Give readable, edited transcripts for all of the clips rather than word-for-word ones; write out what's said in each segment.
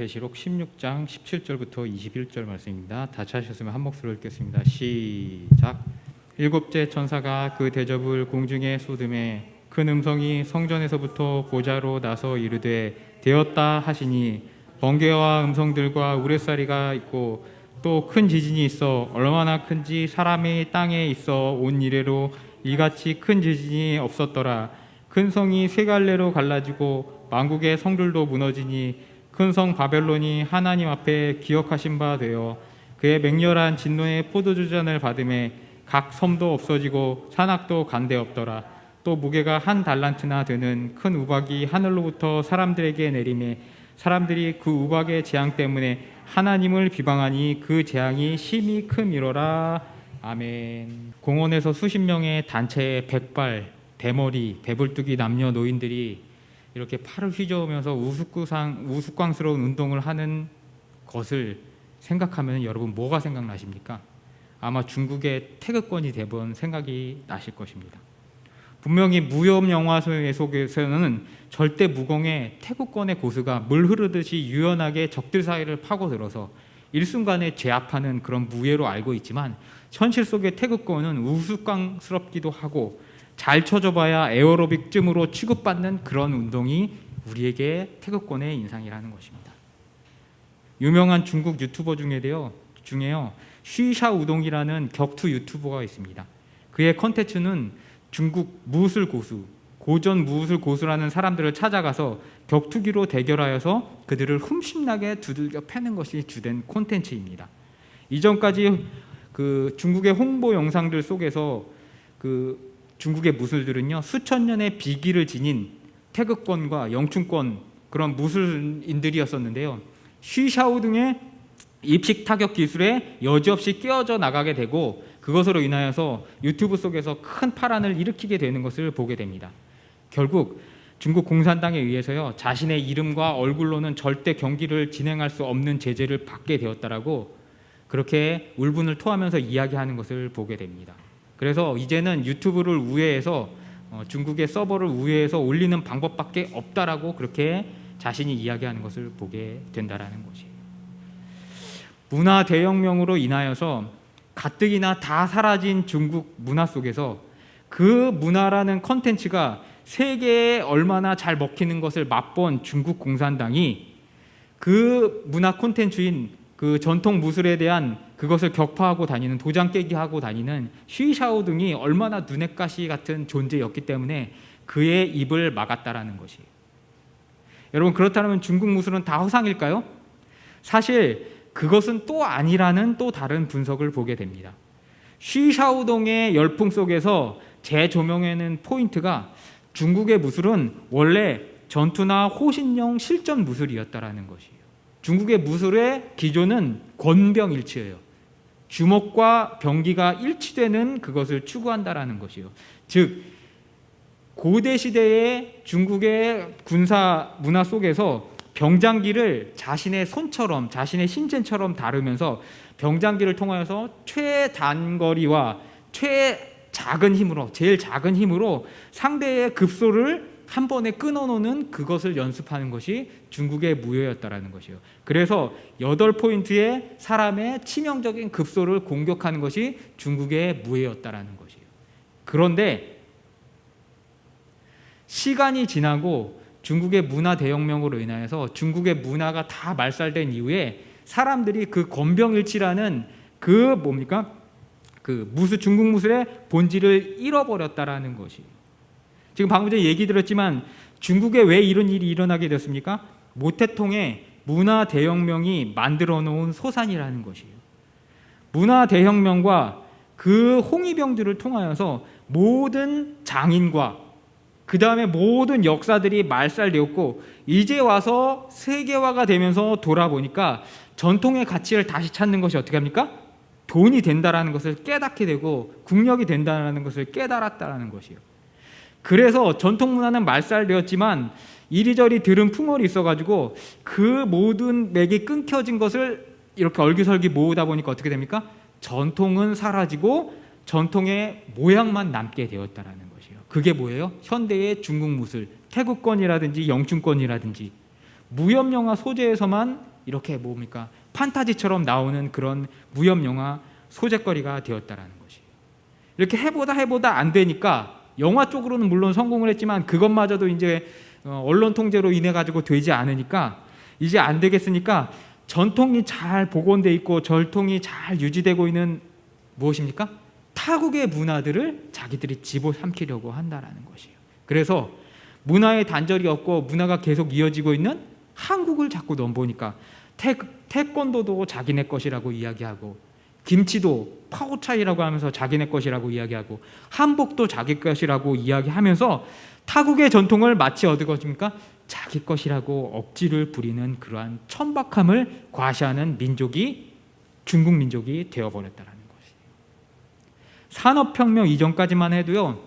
계시록 16장 17절부터 21절 말씀입니다. 다 찾으셨으면 한 목소리로 읽겠습니다. 시작. 일곱째 천사가 그 대접을 공중에 쏟음에 큰 음성이 성전에서부터 보좌로 나서 이르되 되었다 하시니 번개와 음성들과 우레소리가 있고 또 큰 지진이 있어 얼마나 큰지 사람이 땅에 있어 온 이래로 이같이 큰 지진이 없었더라. 큰 성이 세 갈래로 갈라지고 만국의 성들도 무너지니 큰 성 바벨론이 하나님 앞에 기억하신 바 되어 그의 맹렬한 진노의 포도주잔을 받음에 각 섬도 없어지고 산악도 간데 없더라. 또 무게가 한 달란트나 되는 큰 우박이 하늘로부터 사람들에게 내림에 사람들이 그 우박의 재앙 때문에 하나님을 비방하니 그 재앙이 심히 큼이로라. 아멘. 공원에서 수십 명의 단체의 백발, 대머리, 배불뚝이 남녀 노인들이 이렇게 팔을 휘저으면서 우스꽝스러운 운동을 하는 것을 생각하면 여러분 뭐가 생각나십니까? 아마 중국의 태극권이 대부분 생각이 나실 것입니다. 분명히 무협 영화 속에서는 절대 무공의 태극권의 고수가 물 흐르듯이 유연하게 적들 사이를 파고들어서 일순간에 제압하는 그런 무예로 알고 있지만 현실 속의 태극권은 우스꽝스럽기도 하고 잘 쳐줘봐야 에어로빅쯤으로 취급받는 그런 운동이 우리에게 태극권의 인상이라는 것입니다. 유명한 중국 유튜버 중에요 쉬샤 우동이라는 격투 유튜버가 있습니다. 그의 컨텐츠는 중국 무술 고수, 고전 무술 고수라는 사람들을 찾아가서 격투기로 대결하여서 그들을 흠심나게 두들겨 패는 것이 주된 콘텐츠입니다. 이전까지 그 중국의 홍보 영상들 속에서 그 중국의 무술들은요 수천 년의 비기를 지닌 태극권과 영춘권 그런 무술인들이었었는데요. 쉬샤오 등의 입식 타격 기술에 여지없이 끼어져 나가게 되고 그것으로 인하여서 유튜브 속에서 큰 파란을 일으키게 되는 것을 보게 됩니다. 결국 중국 공산당에 의해서요 자신의 이름과 얼굴로는 절대 경기를 진행할 수 없는 제재를 받게 되었다라고 그렇게 울분을 토하면서 이야기하는 것을 보게 됩니다. 그래서 이제는 유튜브를 우회해서 중국의 서버를 우회해서 올리는 방법밖에 없다라고 그렇게 자신이 이야기하는 것을 보게 된다라는 것이에요. 문화 대혁명으로 인하여서 가뜩이나 다 사라진 중국 문화 속에서 그 문화라는 컨텐츠가 세계에 얼마나 잘 먹히는 것을 맛본 중국 공산당이 그 문화 콘텐츠인 그 전통 무술에 대한 그것을 격파하고 다니는 도장 깨기 하고 다니는 쉬샤오 등이 얼마나 눈엣 가시 같은 존재였기 때문에 그의 입을 막았다라는 것이에요. 여러분 그렇다면 중국 무술은 다 허상일까요? 사실 그것은 또 아니라는 또 다른 분석을 보게 됩니다. 쉬샤오동의 열풍 속에서 재조명하는 포인트가 중국의 무술은 원래 전투나 호신용 실전 무술이었다라는 것이에요. 중국의 무술의 기조는 권병일치예요. 주먹과 병기가 일치되는 그것을 추구한다라는 것이에요. 즉 고대 시대의 중국의 군사 문화 속에서 병장기를 자신의 손처럼 자신의 신체처럼 다루면서 병장기를 통하여서 최단거리와 최작은 힘으로 제일 작은 힘으로 상대의 급소를 한 번에 끊어놓는 그것을 연습하는 것이 중국의 무예였다라는 것이에요. 그래서 8포인트의 사람의 치명적인 급소를 공격하는 것이 중국의 무예였다라는 것이에요. 그런데 시간이 지나고 중국의 문화 대혁명으로 인하여서 중국의 문화가 다 말살된 이후에 사람들이 그 권병일치라는 그 중국 무술의 본질을 잃어버렸다라는 것이에요. 지금 방금 전에 얘기 들었지만 중국에 왜 이런 일이 일어나게 됐습니까? 모태통의 문화 대혁명이 만들어 놓은 소산이라는 것이에요. 문화 대혁명과 그 홍위병들을 통하여서 모든 장인과 그 다음에 모든 역사들이 말살되었고 이제 와서 세계화가 되면서 돌아보니까 전통의 가치를 다시 찾는 것이 어떻게 합니까? 돈이 된다라는 것을 깨닫게 되고 국력이 된다라는 것을 깨달았다라는 것이에요. 그래서 전통 문화는 말살되었지만 이리저리 들은 풍월이 있어가지고 그 모든 맥이 끊겨진 것을 이렇게 얼기설기 모으다 보니까 어떻게 됩니까? 전통은 사라지고 전통의 모양만 남게 되었다라는 것이에요. 그게 뭐예요? 현대의 중국 무술, 태국권이라든지 영춘권이라든지 무협영화 소재에서만 이렇게 뭡니까? 판타지처럼 나오는 그런 무협 영화 소재거리가 되었다라는 것이에요. 이렇게 해보다 안 되니까 영화 쪽으로는 물론 성공을 했지만 그것마저도 이제 언론 통제로 인해 가지고 되지 않으니까 이제 안 되겠으니까 전통이 잘 복원돼 있고 전통이 잘 유지되고 있는 무엇입니까? 타국의 문화들을 자기들이 집어삼키려고 한다라는 것이에요. 그래서 문화의 단절이 없고 문화가 계속 이어지고 있는 한국을 자꾸 넘보니까 태권도도 자기네 것이라고 이야기하고 김치도 파오차이라고 하면서 자기네 것이라고 이야기하고 한복도 자기 것이라고 이야기하면서 타국의 전통을 마치 어디 것입니까? 자기 것이라고 억지를 부리는 그러한 천박함을 과시하는 민족이 중국 민족이 되어버렸다는 것이에요. 산업혁명 이전까지만 해도요,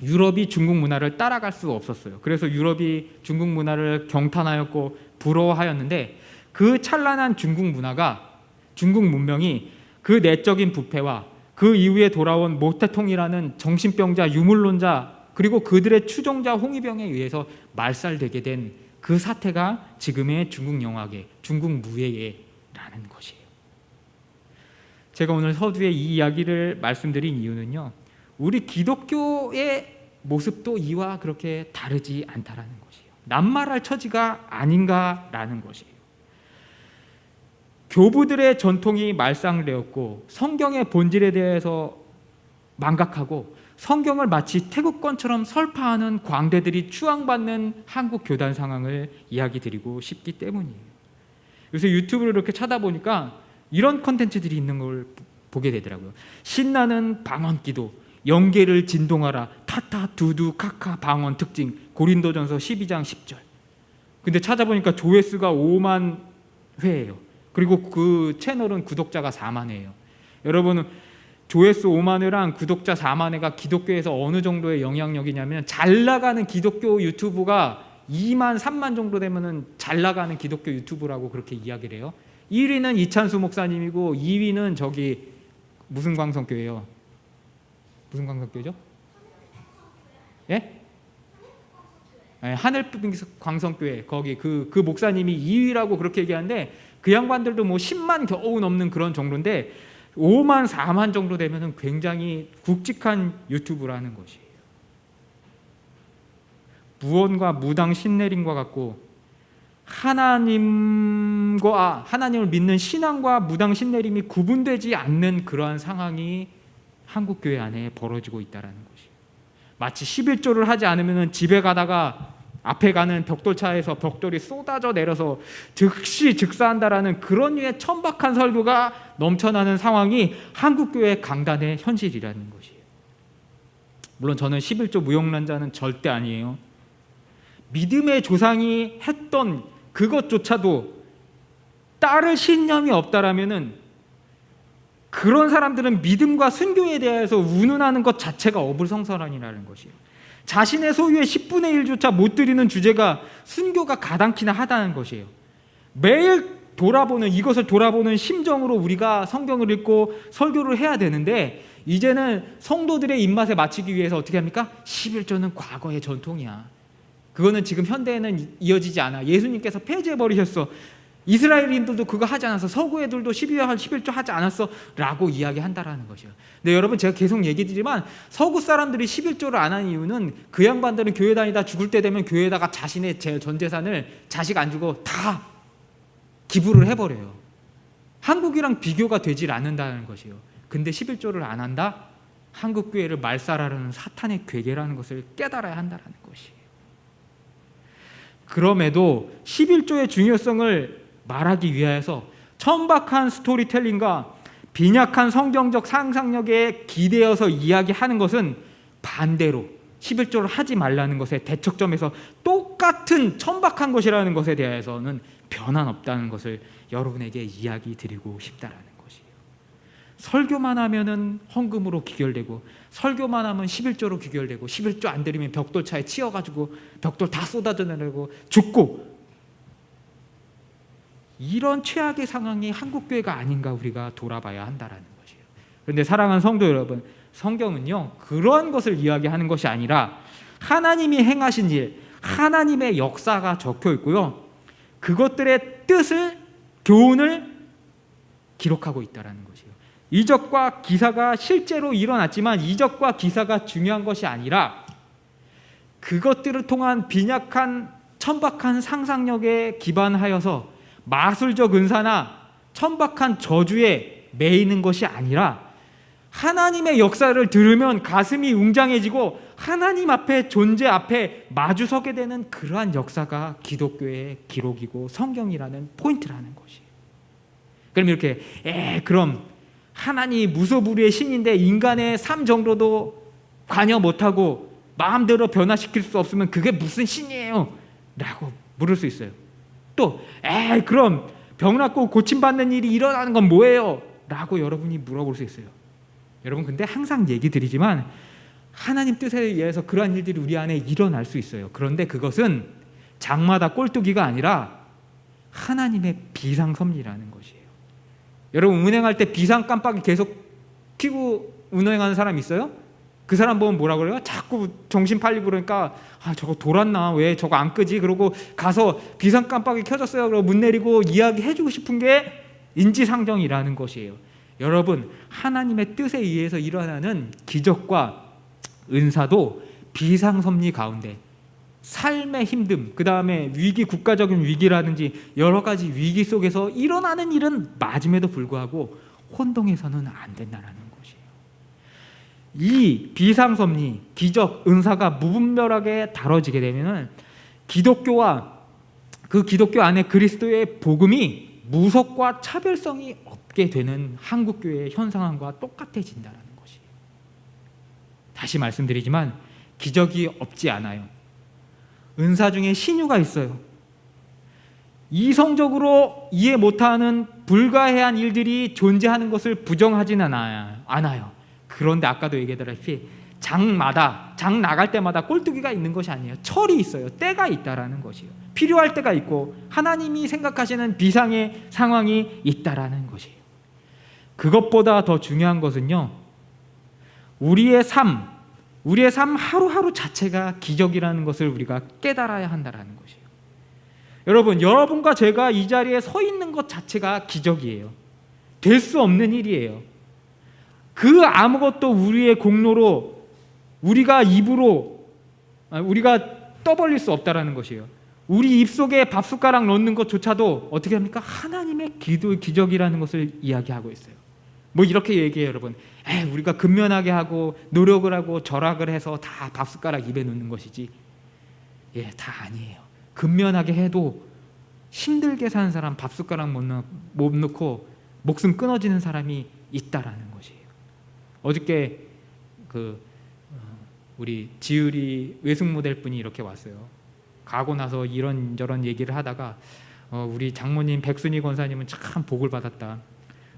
유럽이 중국 문화를 따라갈 수 없었어요. 그래서 유럽이 중국 문화를 경탄하였고 부러워하였는데 그 찬란한 중국 문화가, 중국 문명이 그 내적인 부패와 그 이후에 돌아온 모태통이라는 정신병자, 유물론자, 그리고 그들의 추종자 홍위병에 의해서 말살되게 된 그 사태가 지금의 중국 영화계, 중국 무예라는 것이에요. 제가 오늘 서두에 이 이야기를 말씀드린 이유는요, 우리 기독교의 모습도 이와 그렇게 다르지 않다라는 것이에요. 낱말할 처지가 아닌가라는 것이에요. 교부들의 전통이 말살되었고 성경의 본질에 대해서 망각하고 성경을 마치 태국권처럼 설파하는 광대들이 추앙받는 한국 교단 상황을 이야기 드리고 싶기 때문이에요. 요새 유튜브를 이렇게 찾아보니까 이런 컨텐츠들이 있는 걸 보게 되더라고요. 신나는 방언 기도, 영계를 진동하라, 타타 두두 카카 방언 특징, 고린도전서 12장 10절. 근데 찾아보니까 조회수가 5만 회예요. 그리고 그 채널은 구독자가 4만 회예요. 여러분은 조회수 5만 회랑 구독자 4만 회가 기독교에서 어느 정도의 영향력이냐면, 잘 나가는 기독교 유튜브가 2만 3만 정도 되면은 잘 나가는 기독교 유튜브라고 그렇게 이야기를 해요. 1위는 이찬수 목사님이고 2위는 저기 무슨 광성교회요? 무슨 광성교회죠? 예? 하늘광성교회 거기 그 목사님이 2위라고 그렇게 얘기하는데, 그 양반들도 뭐 10만 겨우 넘는 그런 정도인데 5만 4만 정도 되면은 굉장히 굵직한 유튜브라는 것이에요. 무언가 무당 신내림과 같고 하나님을 믿는 신앙과 무당 신내림이 구분되지 않는 그러한 상황이 한국 교회 안에 벌어지고 있다라는 것이에요. 마치 11조를 하지 않으면 집에 가다가 앞에 가는 벽돌차에서 벽돌이 쏟아져 내려서 즉시 즉사한다라는 그런 류의 천박한 설교가 넘쳐나는 상황이 한국교회 강단의 현실이라는 것이에요. 물론 저는 11조 무용론자는 절대 아니에요. 믿음의 조상이 했던 그것조차도 따를 신념이 없다라면은 그런 사람들은 믿음과 순교에 대해서 운운하는 것 자체가 어불성설한이라는 것이에요. 자신의 소유의 10분의 1조차 못 드리는 주제가 순교가 가당키나 하다는 것이에요. 매일 이것을 돌아보는 심정으로 우리가 성경을 읽고 설교를 해야 되는데, 이제는 성도들의 입맛에 맞추기 위해서 어떻게 합니까? 11조는 과거의 전통이야. 그거는 지금 현대에는 이어지지 않아. 예수님께서 폐지해버리셨어. 이스라엘인들도 그거 하지 않았어. 서구 애들도 11조 하지 않았어 라고 이야기한다라는 것이에요. 근데 여러분, 제가 계속 얘기드리지만 서구 사람들이 11조를 안 한 이유는 그 양반들은 교회 다니다 죽을 때 되면 교회에다가 자신의 전 재산을 자식 안 주고 다 기부를 해버려요. 한국이랑 비교가 되질 않는다는 것이에요. 근데 11조를 안 한다? 한국 교회를 말살하려는 사탄의 괴계라는 것을 깨달아야 한다는 것이에요. 그럼에도 11조의 중요성을 말하기 위해서 천박한 스토리텔링과 빈약한 성경적 상상력에 기대어서 이야기하는 것은 반대로 11조를 하지 말라는 것의 대척점에서 똑같은 천박한 것이라는 것에 대해서는 변함 없다는 것을 여러분에게 이야기 드리고 싶다라는 것이에요. 설교만 하면은 헌금으로 귀결되고, 설교만 하면 11조로 귀결되고, 11조 안 드리면 벽돌차에 치여가지고 벽돌 다 쏟아져 내리고 죽고, 이런 최악의 상황이 한국교회가 아닌가 우리가 돌아봐야 한다라는 것이에요. 그런데 사랑하는 성도 여러분, 성경은요 그러한 것을 이야기하는 것이 아니라 하나님이 행하신 일, 하나님의 역사가 적혀 있고요, 그것들의 뜻을 교훈을 기록하고 있다는 것이에요. 이적과 기사가 실제로 일어났지만 이적과 기사가 중요한 것이 아니라 그것들을 통한 빈약한 천박한 상상력에 기반하여서 마술적 은사나 천박한 저주에 매이는 것이 아니라 하나님의 역사를 들으면 가슴이 웅장해지고 하나님 앞에 존재 앞에 마주서게 되는 그러한 역사가 기독교의 기록이고 성경이라는 포인트라는 것이에요. 그럼 이렇게 그럼 하나님이 무소불위의 신인데 인간의 삶 정도도 관여 못하고 마음대로 변화시킬 수 없으면 그게 무슨 신이에요? 라고 물을 수 있어요. 또 그럼 병 낫고 고침받는 일이 일어나는 건 뭐예요? 라고 여러분이 물어볼 수 있어요. 여러분 근데 항상 얘기 드리지만 하나님 뜻에 의해서 그러한 일들이 우리 안에 일어날 수 있어요. 그런데 그것은 장마다 꼴뚜기가 아니라 하나님의 비상섭리라는 것이에요. 여러분 운행할 때 비상 깜빡이 계속 켜고 운행하는 사람 있어요? 그 사람 보면 뭐라 그래요? 자꾸 정신 팔리고 그러니까 저거 돌았나? 왜 저거 안 끄지? 그러고 가서 비상 깜빡이 켜졌어요. 그러고 문 내리고 이야기해주고 싶은 게 인지상정이라는 것이에요. 여러분 하나님의 뜻에 의해서 일어나는 기적과 은사도 비상섭리 가운데 삶의 힘듦, 그 다음에 위기, 국가적인 위기라든지 여러 가지 위기 속에서 일어나는 일은 맞음에도 불구하고 혼동해서는 안 된다는 것이에요. 이 비상섭리, 기적, 은사가 무분별하게 다뤄지게 되면 기독교와 그 기독교 안에 그리스도의 복음이 무속과 차별성이 없게 되는 한국교회의 현상과 똑같아진다는 것이에요. 다시 말씀드리지만 기적이 없지 않아요. 은사 중에 신유가 있어요. 이성적으로 이해 못하는 불가해한 일들이 존재하는 것을 부정하지는 않아요. 그런데 아까도 얘기했다시피 장 나갈 때마다 꼴뚜기가 있는 것이 아니에요. 철이 있어요. 때가 있다라는 것이에요. 필요할 때가 있고 하나님이 생각하시는 비상의 상황이 있다라는 것이에요. 그것보다 더 중요한 것은요, 우리의 삶 하루하루 자체가 기적이라는 것을 우리가 깨달아야 한다는 것이에요. 여러분과 제가 이 자리에 서 있는 것 자체가 기적이에요. 될 수 없는 일이에요. 그 아무것도 우리의 공로로 우리가 떠벌릴 수 없다라는 것이에요. 우리 입속에 밥숟가락 넣는 것조차도 어떻게 합니까? 하나님의 기적이라는 것을 이야기하고 있어요. 뭐 이렇게 얘기해요, 여러분. 우리가 근면하게 하고 노력을 하고 절약을 해서 다 밥숟가락 입에 넣는 것이지. 다 아니에요. 근면하게 해도 힘들게 사는 사람 밥숟가락 못 넣고 목숨 끊어지는 사람이 있다라는 것이에요. 어저께 우리 지율이 외숙 모델 분이 이렇게 왔어요. 가고 나서 이런저런 얘기를 하다가 우리 장모님 백순희 권사님은 참 복을 받았다.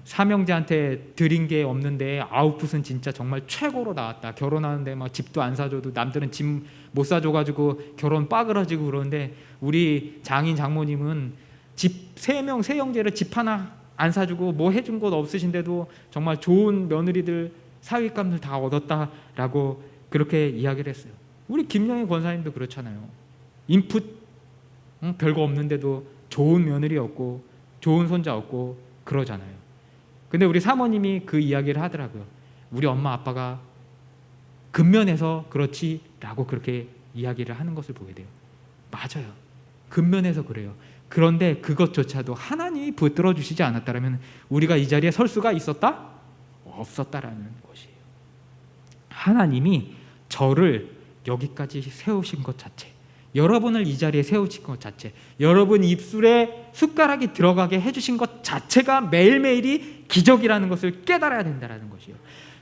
삼형제한테 드린 게 없는데 아웃풋은 진짜 정말 최고로 나왔다. 결혼하는데 막 집도 안 사줘도 남들은 집 못 사줘가지고 결혼 빠그러지고 그러는데 우리 장모님은 집 세 형제를 집 하나 안 사주고 뭐 해준 것 없으신데도 정말 좋은 며느리들 사위감들 다 얻었다라고 그렇게 이야기를 했어요. 우리 김영희 권사님도 그렇잖아요. 인풋 별거 없는데도 좋은 며느리 얻고 좋은 손자 얻고 그러잖아요. 근데 우리 사모님이 그 이야기를 하더라고요. 우리 엄마 아빠가 근면해서 그렇지라고 그렇게 이야기를 하는 것을 보게 돼요. 맞아요. 근면해서 그래요. 그런데 그것조차도 하나님이 붙들어 주시지 않았다면 우리가 이 자리에 설 수가 있었다? 없었다라는 것이에요. 하나님이 저를 여기까지 세우신 것 자체, 여러분을 이 자리에 세우신 것 자체, 여러분 입술에 숟가락이 들어가게 해주신 것 자체가 매일매일이 기적이라는 것을 깨달아야 된다는 것이에요.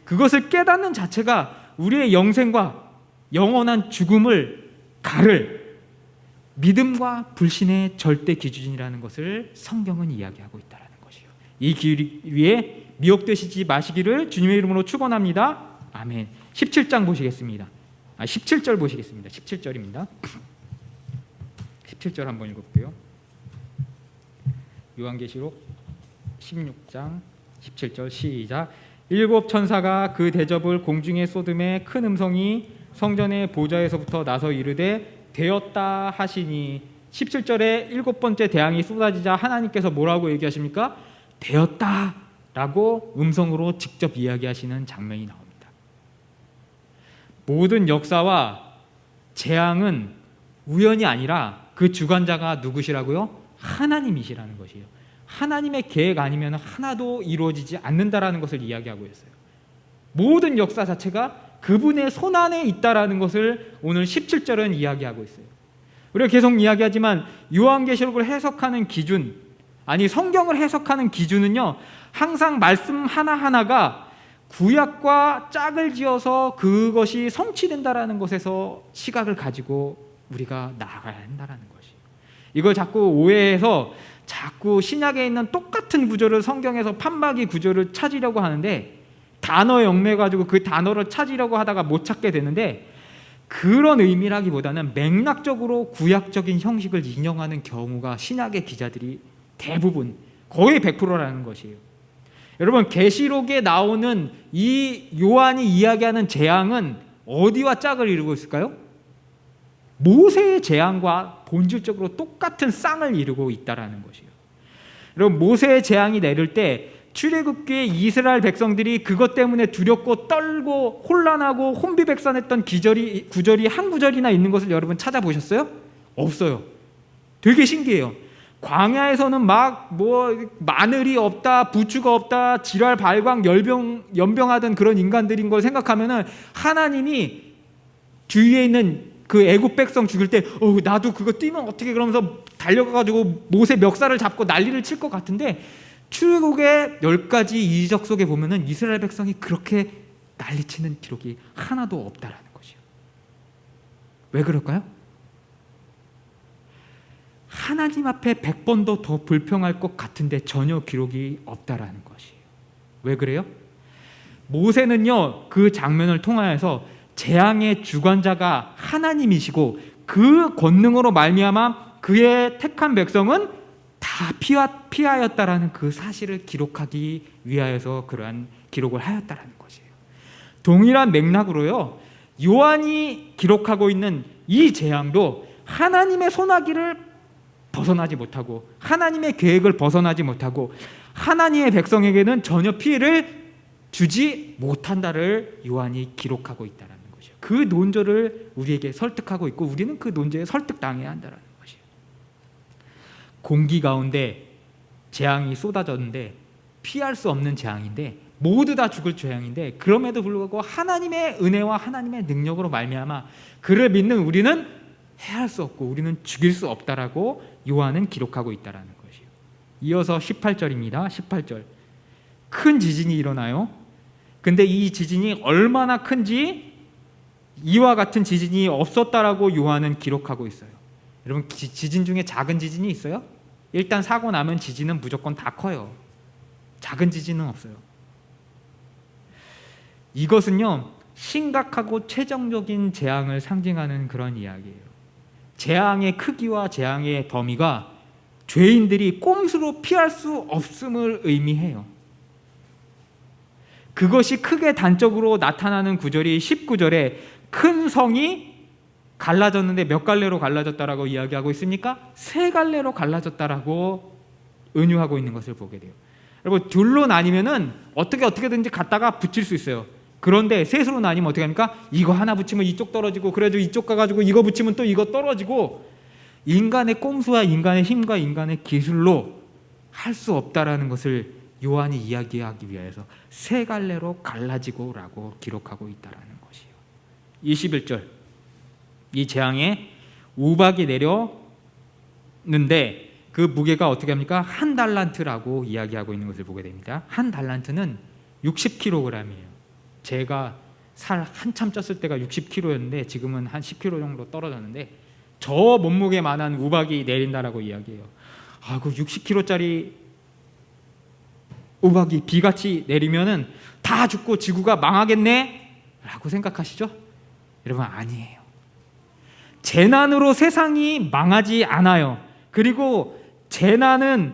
그것을 깨닫는 자체가 우리의 영생과 영원한 죽음을 가를 믿음과 불신의 절대 기준이라는 것을 성경은 이야기하고 있다는 것이에요. 이 길 위에 미혹되시지 마시기를 주님의 이름으로 축원합니다. 아멘. 17장 보시겠습니다. 17절 보시겠습니다. 17절입니다. 17절 한번 읽어볼게요. 요한계시록 16장 17절 시작. 일곱 천사가 그 대접을 공중에 쏟음에 큰 음성이 성전의 보좌에서부터 나서 이르되 되었다 하시니 17절에 7번째 재앙이 쏟아지자 하나님께서 뭐라고 얘기하십니까? 되었다라고 음성으로 직접 이야기하시는 장면이 나옵니다. 모든 역사와 재앙은 우연이 아니라 그 주관자가 누구시라고요? 하나님이시라는 것이에요. 하나님의 계획 아니면 하나도 이루어지지 않는다라는 것을 이야기하고 있어요. 모든 역사 자체가 그분의 손안에 있다라는 것을 오늘 17절은 이야기하고 있어요. 우리가 계속 이야기하지만 요한계시록을 해석하는 기준, 아니 성경을 해석하는 기준은요, 항상 말씀 하나하나가 구약과 짝을 지어서 그것이 성취된다라는 것에서 시각을 가지고 우리가 나아가야 한다라는 것이. 이걸 자꾸 오해해서 자꾸 신약에 있는 똑같은 구조를 성경에서 판박이 구조를 찾으려고 하는데, 단어 얽매가지고 그 단어를 찾으려고 하다가 못 찾게 되는데, 그런 의미라기보다는 맥락적으로 구약적인 형식을 인용하는 경우가 신약의 기자들이 대부분 거의 100%라는 것이에요. 여러분, 계시록에 나오는 이 요한이 이야기하는 재앙은 어디와 짝을 이루고 있을까요? 모세의 재앙과 본질적으로 똑같은 쌍을 이루고 있다라는 것이에요. 여러분, 모세의 재앙이 내릴 때 출애굽기의 이스라엘 백성들이 그것 때문에 두렵고 떨고 혼란하고 혼비백산했던 구절이 한 구절이나 있는 것을 여러분 찾아보셨어요? 없어요. 되게 신기해요. 광야에서는 막 마늘이 없다, 부추가 없다, 지랄 발광 연병하던 그런 인간들인 걸 생각하면은 하나님이 주위에 있는 그 애굽 백성 죽일 때 나도 그거 뛰면 어떻게, 그러면서 달려가가지고 모세 멱살을 잡고 난리를 칠 것 같은데, 출애굽의 10가지 이적 속에 보면은 이스라엘 백성이 그렇게 난리치는 기록이 하나도 없다라는 것이에요. 왜 그럴까요? 하나님 앞에 100번도 더 불평할 것 같은데 전혀 기록이 없다라는 것이에요. 왜 그래요? 모세는요, 그 장면을 통하여서 재앙의 주관자가 하나님이시고 그 권능으로 말미암아 그의 택한 백성은 다 피하였다라는 그 사실을 기록하기 위하여서 그러한 기록을 하였다라는 것이에요. 동일한 맥락으로요, 요한이 기록하고 있는 이 재앙도 하나님의 손아귀를 벗어나지 못하고 하나님의 계획을 벗어나지 못하고 하나님의 백성에게는 전혀 피해를 주지 못한다를 요한이 기록하고 있다는 것이에요. 그 논조를 우리에게 설득하고 있고 우리는 그 논조에 설득당해야 한다는 것이에요. 공기 가운데 재앙이 쏟아졌는데 피할 수 없는 재앙인데 모두 다 죽을 재앙인데, 그럼에도 불구하고 하나님의 은혜와 하나님의 능력으로 말미암아 그를 믿는 우리는 해할 수 없고 우리는 죽일 수 없다라고 요한은 기록하고 있다라는 것이에요. 이어서 18절입니다. 18절. 큰 지진이 일어나요. 근데 이 지진이 얼마나 큰지 이와 같은 지진이 없었다라고 요한은 기록하고 있어요. 여러분, 지진 중에 작은 지진이 있어요? 일단 사고 나면 지진은 무조건 다 커요. 작은 지진은 없어요. 이것은요, 심각하고 최종적인 재앙을 상징하는 그런 이야기예요. 재앙의 크기와 재앙의 범위가 죄인들이 꼼수로 피할 수 없음을 의미해요. 그것이 크게 단적으로 나타나는 구절이 19절에 큰 성이 갈라졌는데 몇 갈래로 갈라졌다라고 이야기하고 있습니까? 세 갈래로 갈라졌다라고 은유하고 있는 것을 보게 돼요. 여러분, 둘로 나뉘면은 어떻게든지 갖다가 붙일 수 있어요. 그런데 셋으로 나뉘면 어떻게 합니까? 이거 하나 붙이면 이쪽 떨어지고, 그래도 이쪽 가가지고 이거 붙이면 또 이거 떨어지고, 인간의 꼼수와 인간의 힘과 인간의 기술로 할 수 없다라는 것을 요한이 이야기하기 위해서 세 갈래로 갈라지고라고 기록하고 있다라는 것이에요. 21절. 이 재앙에 우박이 내렸는데 그 무게가 어떻게 합니까? 한 달란트라고 이야기하고 있는 것을 보게 됩니다. 한 달란트는 60kg이에요. 제가 살 한참 쪘을 때가 60kg였는데 지금은 한 10kg 정도 떨어졌는데, 저 몸무게만한 우박이 내린다라고 이야기해요. 그 60kg짜리 우박이 비같이 내리면은 다 죽고 지구가 망하겠네? 라고 생각하시죠? 여러분, 아니에요. 재난으로 세상이 망하지 않아요. 그리고 재난은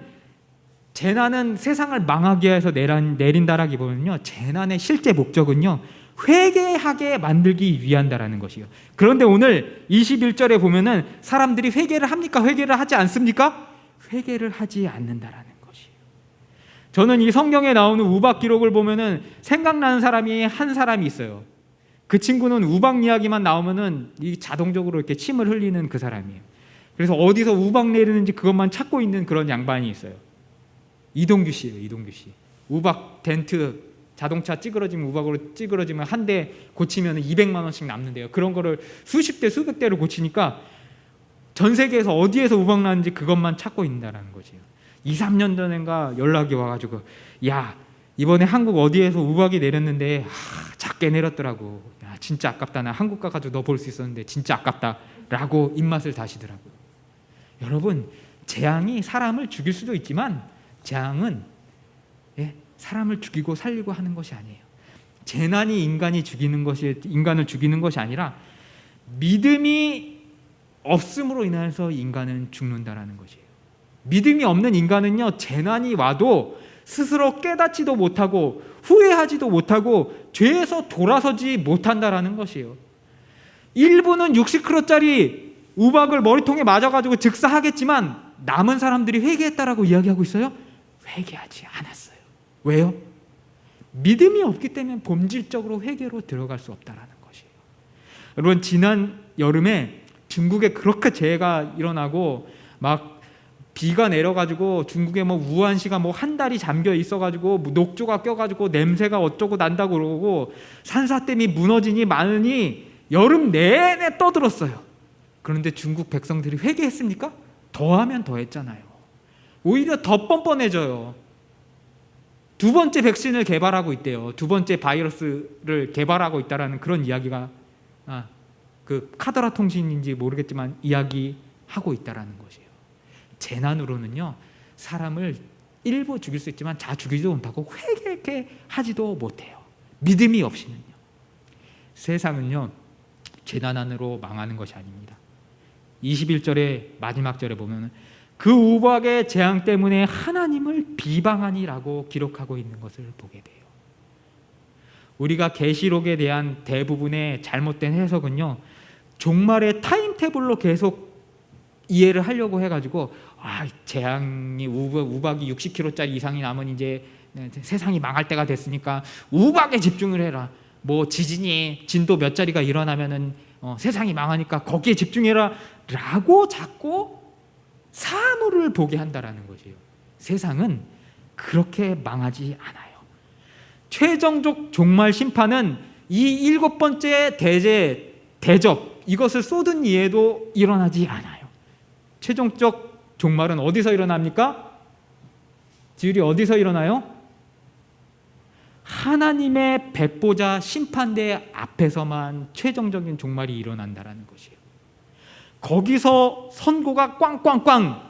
세상을 망하게 해서 내린다라기보다는요, 재난의 실제 목적은요, 회개하게 만들기 위한다라는 것이요. 그런데 오늘 21절에 보면은 사람들이 회개를 합니까? 회개를 하지 않습니까? 회개를 하지 않는다라는 것이에요. 저는 이 성경에 나오는 우박 기록을 보면은 생각나는 사람이 한 사람이 있어요. 그 친구는 우박 이야기만 나오면은 이 자동적으로 이렇게 침을 흘리는 그 사람이에요. 그래서 어디서 우박 내리는지 그것만 찾고 있는 그런 양반이 있어요. 이동규 씨예요. 이동규 씨. 우박 덴트 자동차 찌그러지면, 우박으로 찌그러지면 한 대 고치면 200만 원씩 남는데요. 그런 거를 수십 대 수백 대를 고치니까 전 세계에서 어디에서 우박 나는지 그것만 찾고 있다는 거지요. 2, 3년 전인가 연락이 와가지고, 야, 이번에 한국 어디에서 우박이 내렸는데 작게 내렸더라고. 야, 진짜 아깝다. 나 한국 가가지고 너 볼 수 있었는데 진짜 아깝다 라고 입맛을 다시더라고요. 여러분, 재앙이 사람을 죽일 수도 있지만 재앙은 사람을 죽이고 살리고 하는 것이 아니에요. 재난이 인간을 죽이는 것이 아니라 믿음이 없음으로 인해서 인간은 죽는다라는 것이에요. 믿음이 없는 인간은요, 재난이 와도 스스로 깨닫지도 못하고 후회하지도 못하고 죄에서 돌아서지 못한다라는 것이에요. 일부는 60kg짜리 우박을 머리통에 맞아가지고 즉사하겠지만 남은 사람들이 회개했다라고 이야기하고 있어요? 회개하지 않았어요. 왜요? 믿음이 없기 때문에 본질적으로 회개로 들어갈 수 없다라는 것이에요. 여러분, 지난 여름에 중국에 그렇게 재해가 일어나고 막 비가 내려가지고 중국에 뭐 우한시가 뭐 한 달이 잠겨 있어가지고 녹조가 껴가지고 냄새가 어쩌고 난다고 그러고 산사댐이 무너지니 많으니 여름 내내 떠들었어요. 그런데 중국 백성들이 회개했습니까? 더하면 더했잖아요. 오히려 더 뻔뻔해져요. 두 번째 백신을 개발하고 있대요. 두 번째 바이러스를 개발하고 있다라는 그런 이야기가 그 카더라 통신인지 모르겠지만 이야기하고 있다라는 것이에요. 재난으로는요, 사람을 일부 죽일 수 있지만 다 죽이지도 못하고 회개하게 하지도 못해요. 믿음이 없이는요. 세상은요, 재난 안으로 망하는 것이 아닙니다. 21절의 마지막 절에 보면 그 우박의 재앙 때문에 하나님을 비방하니라고 기록하고 있는 것을 보게 돼요. 우리가 계시록에 대한 대부분의 잘못된 해석은요, 종말의 타임테이블로 계속 이해를 하려고 해가지고 재앙이 우박이 60kg짜리 이상이 나면 이제 세상이 망할 때가 됐으니까 우박에 집중을 해라. 뭐 지진이 진도 몇 짜리가 일어나면은 세상이 망하니까 거기에 집중해라 라고 자꾸 사물을 보게 한다라는 것이에요. 세상은 그렇게 망하지 않아요. 최종적 종말 심판은 이 7번째 대접 이것을 쏟은 이에도 일어나지 않아요. 최종적 종말은 어디서 일어납니까? 지율이 어디서 일어나요? 하나님의 백보자 심판대 앞에서만 최종적인 종말이 일어난다라는 것이에요. 거기서 선고가 꽝꽝꽝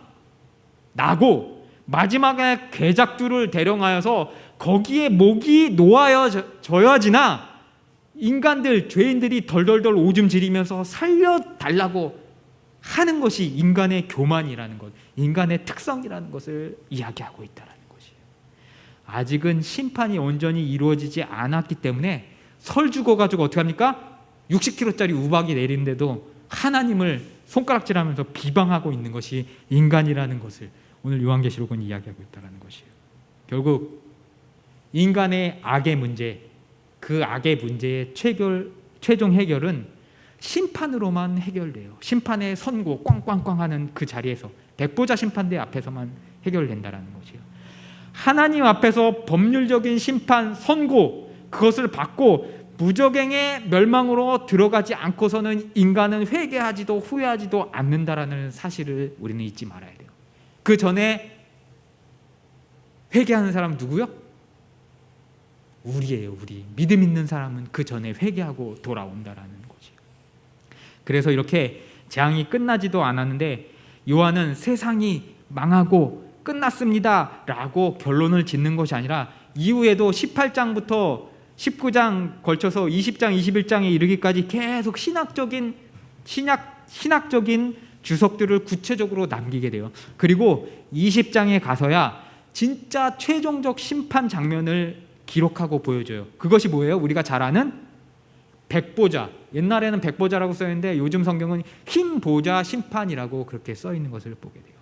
나고 마지막에 괴작들을 대령하여서 거기에 목이 놓아져야지나 인간들, 죄인들이 덜덜덜 오줌 지리면서 살려달라고 하는 것이 인간의 교만이라는 것, 인간의 특성이라는 것을 이야기하고 있다는 것이에요. 아직은 심판이 온전히 이루어지지 않았기 때문에 설 죽어가지고 어떻게 합니까? 60kg짜리 우박이 내리는데도 하나님을 손가락질하면서 비방하고 있는 것이 인간이라는 것을 오늘 요한계시록은 이야기하고 있다는 것이에요. 결국 인간의 악의 문제, 그 악의 문제의 최종 해결은 심판으로만 해결돼요. 심판의 선고 꽝꽝꽝 하는 그 자리에서 백보자 심판대 앞에서만 해결된다는 것이에요. 하나님 앞에서 법률적인 심판, 선고 그것을 받고 무적행의 멸망으로 들어가지 않고서는 인간은 회개하지도 후회하지도 않는다라는 사실을 우리는 잊지 말아야 돼요. 그 전에 회개하는 사람은 누구요? 우리예요. 우리. 믿음 있는 사람은 그 전에 회개하고 돌아온다라는 거죠. 그래서 이렇게 재앙이 끝나지도 않았는데 요한은 세상이 망하고 끝났습니다 라고 결론을 짓는 것이 아니라 이후에도 18장부터 19장 걸쳐서 20장, 21장에 이르기까지 계속 신학적인 주석들을 구체적으로 남기게 돼요. 그리고 20장에 가서야 진짜 최종적 심판 장면을 기록하고 보여줘요. 그것이 뭐예요? 우리가 잘 아는 백보자, 옛날에는 백보자라고 써 있는데 요즘 성경은 흰보자 심판이라고 그렇게 써 있는 것을 보게 돼요.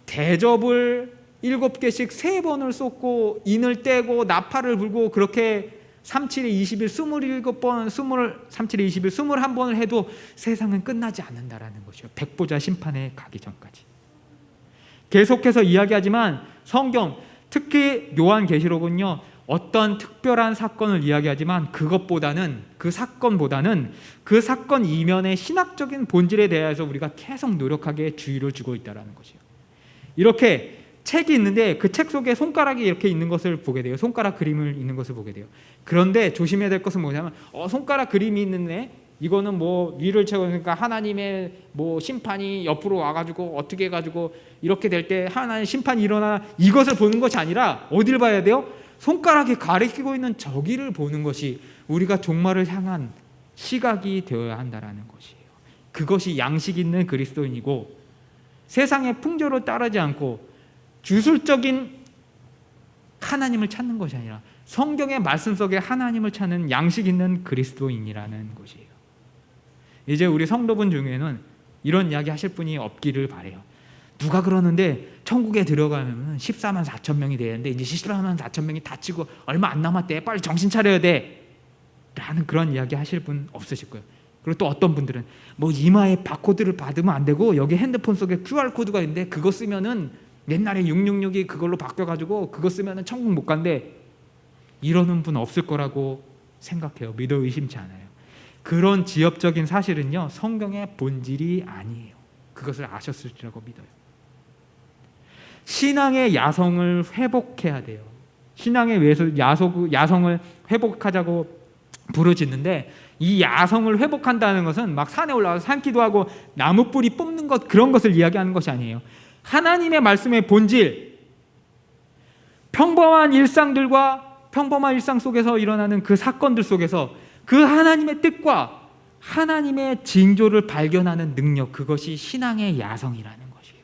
대접을 7개씩 3번을 쏟고 인을 떼고 나팔을 불고 그렇게 37에 21, 27번, 37에 21, 21번을 해도 세상은 끝나지 않는다라는 것이요. 백보자 심판에 가기 전까지. 계속해서 이야기하지만 성경, 특히 요한계시록은요, 어떤 특별한 사건을 이야기하지만 그것보다는, 그 사건보다는 그 사건 이면의 신학적인 본질에 대해서 우리가 계속 노력하게 주의를 주고 있다는 것이에요. 이렇게 책이 있는데 그 책 속에 손가락이 이렇게 있는 것을 보게 돼요. 손가락 그림을 있는 것을 보게 돼요. 그런데 조심해야 될 것은 뭐냐면 손가락 그림이 있는데 이거는 뭐 위를 채워, 그러니까 하나님의 뭐 심판이 옆으로 와가지고 어떻게 해가지고 이렇게 될 때 하나님의 심판이 일어나, 이것을 보는 것이 아니라 어디를 봐야 돼요? 손가락이 가리키고 있는 저기를 보는 것이 우리가 종말을 향한 시각이 되어야 한다라는 것이에요. 그것이 양식 있는 그리스도인이고 세상의 풍조를 따르지 않고 주술적인 하나님을 찾는 것이 아니라 성경의 말씀 속에 하나님을 찾는 양식 있는 그리스도인이라는 것이에요. 이제 우리 성도분 중에는 이런 이야기 하실 분이 없기를 바라요. 누가 그러는데 천국에 들어가면 14만 4천 명이 되는데 이제 14만 4천 명이 다치고 얼마 안 남았대, 빨리 정신 차려야 돼 라는 그런 이야기 하실 분 없으실 거예요. 그리고 또 어떤 분들은 뭐 이마에 바코드를 받으면 안 되고 여기 핸드폰 속에 QR코드가 있는데 그거 쓰면은 옛날에 666이 그걸로 바뀌어가지고 그거 쓰면은 천국 못 간대, 이러는 분 없을 거라고 생각해요. 믿어 의심치 않아요. 그런 지엽적인 사실은요, 성경의 본질이 아니에요. 그것을 아셨을지라고 믿어요. 신앙의 야성을 회복해야 돼요. 신앙의 야성을 회복하자고 부르짖는데 이 야성을 회복한다는 것은 막 산에 올라가서 산기도 하고 나무 뿌리 뽑는 것, 그런 것을 이야기하는 것이 아니에요. 하나님의 말씀의 본질, 평범한 일상들과 평범한 일상 속에서 일어나는 그 사건들 속에서 그 하나님의 뜻과 하나님의 징조를 발견하는 능력, 그것이 신앙의 야성이라는 것이에요.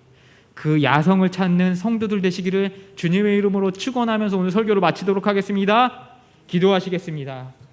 그 야성을 찾는 성도들 되시기를 주님의 이름으로 축원하면서 오늘 설교를 마치도록 하겠습니다. 기도하시겠습니다.